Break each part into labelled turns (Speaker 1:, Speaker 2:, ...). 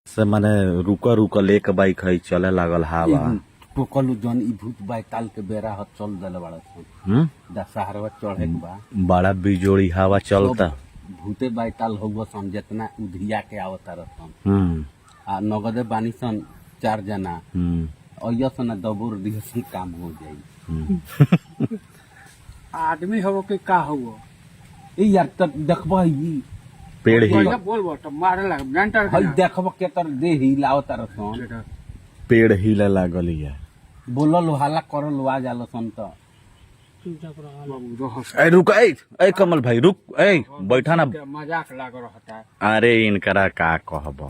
Speaker 1: से माने रुका रुका लेके बाइक है चले लागल हवा।
Speaker 2: टोकलू जन ई भूत बाई ताल के बेरा ह चल देले बड़ा दशहरवा चढ़े के बा
Speaker 1: बड़ा बिजोड़ी हवा चलता।
Speaker 2: भूते बाई ताल होगा सन जितना उधिया के आवता रहसन आ नगदे बानी सन 4 जना अइया सन दबोर दिह से काम हो जाई।
Speaker 3: आदमी हो के का हो
Speaker 2: ए यार तब देखबो ई
Speaker 1: पेड़ ही
Speaker 3: बोल तो मारे लग डंटर
Speaker 2: हई देखबो के तर दे हिलावता रहसन
Speaker 1: पेड़ हिले लागल है।
Speaker 2: बोलल हाला करल आ जाला सन त
Speaker 1: ए रुक ए कमल भाई रुक ए बैठा ना।
Speaker 3: मजाक लाग रहता है
Speaker 1: अरे इनकरा का कहब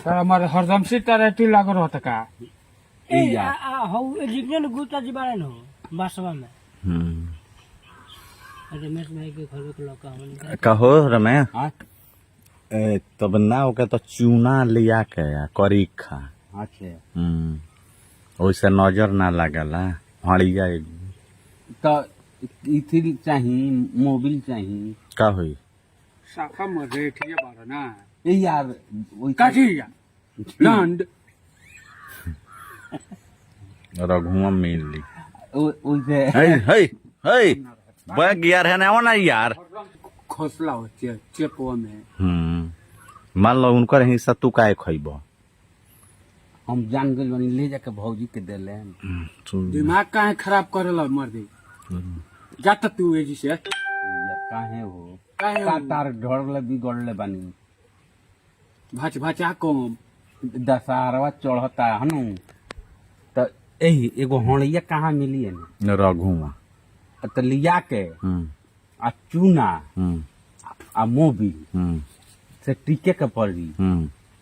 Speaker 3: तर हमारे हरदम से तरह लाग रहता का
Speaker 2: ए यार
Speaker 4: हो जिग्नेन गुप्ता जी बारे न बासवा में रमेश भाई के घर के लौका हमन
Speaker 1: कहो रमेश
Speaker 2: हां
Speaker 1: तब ना होके तो चूना लिया के करी खा।
Speaker 2: अच्छा
Speaker 1: वैसे नजर ना लागला हड़िया
Speaker 2: त इथिल चाही मोबिल चाही
Speaker 1: का होई
Speaker 3: शाखा में रेठिए बारे ना
Speaker 2: ए यार ओइ
Speaker 3: काठी या लंड
Speaker 1: रघुआ मिल ली
Speaker 2: ओइ से
Speaker 1: हे हे हे बैग यार है ना यार
Speaker 3: खोसला हो चेपवा में
Speaker 1: मान लो उनकर हिस्सा तू काहे खइबो।
Speaker 2: हम जान गइल बनी ले जाके भौजी के देले
Speaker 3: दिमाग काहे खराब करेला मर्दी जात तू एजी से
Speaker 2: यार काहे हो
Speaker 3: काहे हो?
Speaker 2: का तार ढड़ले बिगड़ले बानी
Speaker 3: भाच भाचा कम
Speaker 2: दशहरवा चढ़ता हनु त एही एगो हणिया कहाँ मिली है न
Speaker 1: रघुआ
Speaker 2: त लिया के आ चूना आ मोबिल से टिके के पड़ी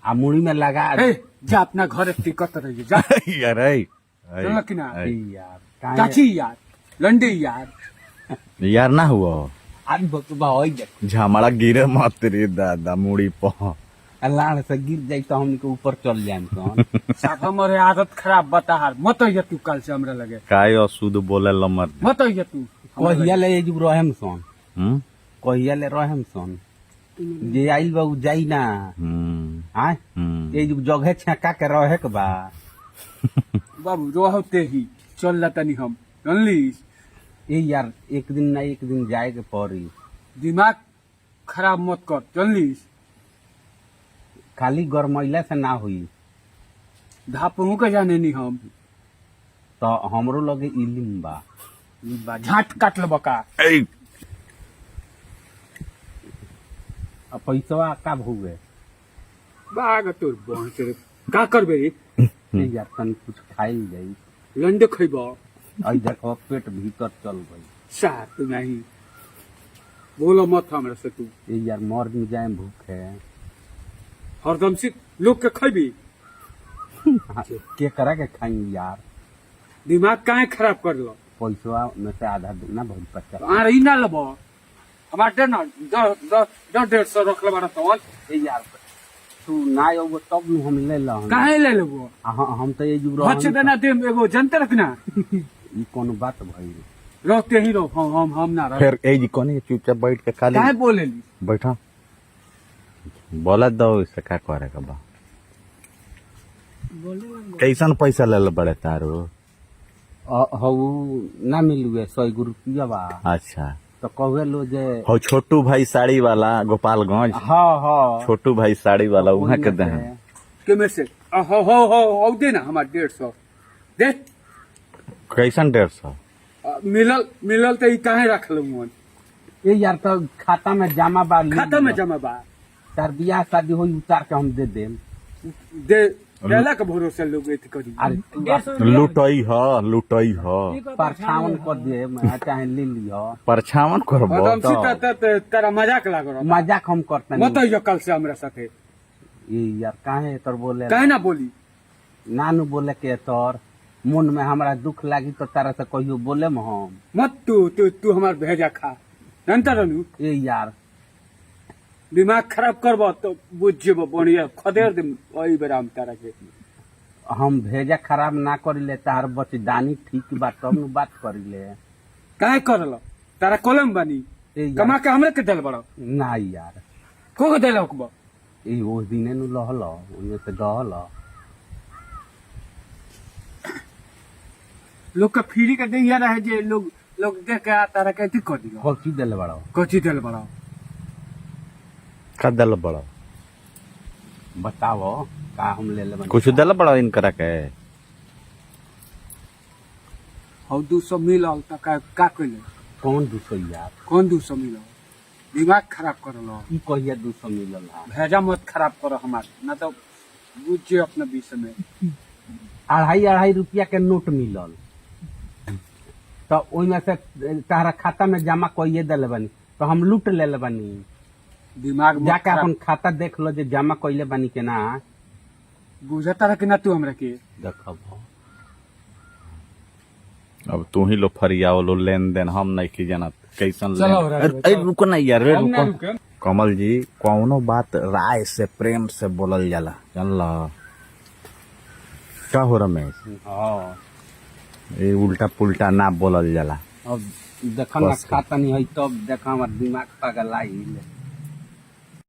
Speaker 2: आ मुड़ी में लगा
Speaker 3: ए जा अपना घर टिकट रहिए जा
Speaker 1: यार
Speaker 3: चल कि ना
Speaker 2: यार काहे
Speaker 3: चाची यार लंडी यार
Speaker 1: यार ना हुआ
Speaker 2: आज बकबा होई देख
Speaker 1: झमाड़ा गिरे मत रे दादा मुड़ी प
Speaker 2: अल्लाह से गिर जाई तो हमनी के ऊपर चल जाएम कौन
Speaker 3: साफ हमारे आदत खराब बताहार मत ये तू कल से हमरा लगे
Speaker 1: काय अशुद्ध बोले लमर
Speaker 3: मत ये तू
Speaker 2: कहिया ले जुग रहम सन कहिया ले रहम सन जे आइल बा उ जाई ना हां ए जुग जगह छका के रहे के बा
Speaker 3: बाबू रोहते ही चल लतनी हम जानली
Speaker 2: ए यार एक दिन ना एक दिन जाए के पड़ी
Speaker 3: दिमाग खराब मत कर जानली
Speaker 2: खाली गरमैला से ना हुई
Speaker 3: धापू के जाने नहीं हम
Speaker 2: तो हमरो लगे इलिम बा
Speaker 3: झाट काट लब का
Speaker 1: ए
Speaker 2: आ पैसा का हुए
Speaker 3: बाग तोर बहुत का करबे रे
Speaker 2: ए यार तनी कुछ खाइल जाई
Speaker 3: लंडे खइब
Speaker 2: आई देखो पेट भीतर चल गई
Speaker 3: साथ नहीं बोलो मत हमरा से तू
Speaker 2: ए यार मर में जाए भूख है
Speaker 3: हरदम से लोग के खइबी
Speaker 2: के करा के खाई यार
Speaker 3: दिमाग काहे खराब कर लो
Speaker 2: पैसा में से आधा ना बहुत 50
Speaker 3: आ रही ना लब हमारे ना 150 रख ले तो
Speaker 2: ए यार तू ना आयो तब नु हम ले ला
Speaker 3: काहे ले लेबो
Speaker 2: हम तो ये जुग
Speaker 3: अच्छे देना दे एगो जनते रखना
Speaker 2: ई कोनो बात भई
Speaker 3: रहते ही रहो हम ना रह
Speaker 1: फिर ए जी कोने चुपचाप बैठ के खाली
Speaker 3: काहे बोले ली
Speaker 1: बैठा बोला दो इससे का करे का बा कैसन पैसा ले बड़े तारो
Speaker 2: हऊ ना मिलुए 100 रुपया बा
Speaker 1: अच्छा
Speaker 2: तो कहे लो जे
Speaker 1: हो छोटू भाई साड़ी वाला गोपालगंज
Speaker 2: हाँ हाँ
Speaker 1: छोटू भाई साड़ी वाला वहाँ के दे
Speaker 3: के में से हो दे ना हमार 150 दे
Speaker 1: कैसन 150
Speaker 3: मिलल तो ई काहे रख लूं
Speaker 2: ए यार तो खाता में जमा बा
Speaker 3: खाता में जमा बा
Speaker 2: तार बियाह शादी होई उतार के हम दे देम
Speaker 3: दे देला के भरोसे लोग एथी करी
Speaker 2: अरे
Speaker 1: लुटई ह
Speaker 2: परछावन कर दे मैं चाहे ले लियो
Speaker 1: परछावन करबो
Speaker 3: हरदम सीता तेरा मजाक लाग रहा
Speaker 2: मजाक हम करते
Speaker 3: मत यो कल से हमरा साथे
Speaker 2: ये यार काहे तोर बोले
Speaker 3: काहे ना बोली
Speaker 2: नानू बोले के तोर मन में हमरा दुख लागी तो तारा से कहियो बोले हम
Speaker 3: मत तू हमार भेजा खा जानता रहलू
Speaker 2: ए यार
Speaker 3: दिमाग खराब करबो तो बुझ जेबो बढ़िया खदेर दे ओई बेरा हम तारा के
Speaker 2: हम भेजा खराब ना करिले तार बचदानी ठीक बा तब न बात करिले
Speaker 3: काहे करल तारा कलम बनी
Speaker 2: ए यार,
Speaker 3: कमा के हमरे के दल बड़ा
Speaker 2: ना यार
Speaker 3: को देलक बा
Speaker 2: ई वो दिने नु लहल ओने से दहल
Speaker 3: लोग का फ्री का दैया रहे जे लोग लोग देख के आता रहे कैसे कर दियो
Speaker 2: कौची देले बड़ा
Speaker 3: कोची दिल बड़ा
Speaker 1: का दल बड़ा
Speaker 2: बताओ का हम ले ले
Speaker 1: कुछ दल बड़ा इनकरा के
Speaker 3: हौ 200 मिलल त का कइले
Speaker 2: कौन 200 यार
Speaker 3: कौन 200 मिलल दिमाग खराब करलो
Speaker 2: ई कहिया 200 मिलल हा
Speaker 3: भेजा मत खराब करो हमार ना तो बुझिए अपना विषय में
Speaker 2: 2.5 रुपया के नोट मिलल तो ओइ में से तारा खाता में जमा कइए देले बानी तो हम लूट लेले बानी
Speaker 3: दिमाग मत
Speaker 2: जाके
Speaker 3: खराब
Speaker 2: अपन खाता देख लो जे जमा कइले बानी के ना
Speaker 3: बुझता रह कि ना तू हमरा के
Speaker 2: देखब
Speaker 1: अब तू ही लो फरियाओ लो लेन देन हम नहीं की जानत कैसन
Speaker 3: चलो,
Speaker 1: लेन
Speaker 3: राजू,
Speaker 1: अरे रुको ना यार रे
Speaker 3: हम ना
Speaker 1: रुको
Speaker 3: रुके।
Speaker 1: कमल जी कौनो बात राय से प्रेम से बोलल जाला जानला का हो रमेश
Speaker 2: हां
Speaker 1: ये उल्टा पुल्टा ना बोलल जाला
Speaker 2: अब देखा ना
Speaker 1: बस।
Speaker 2: खाता नहीं है तब देखा हमार दिमाग पागल आई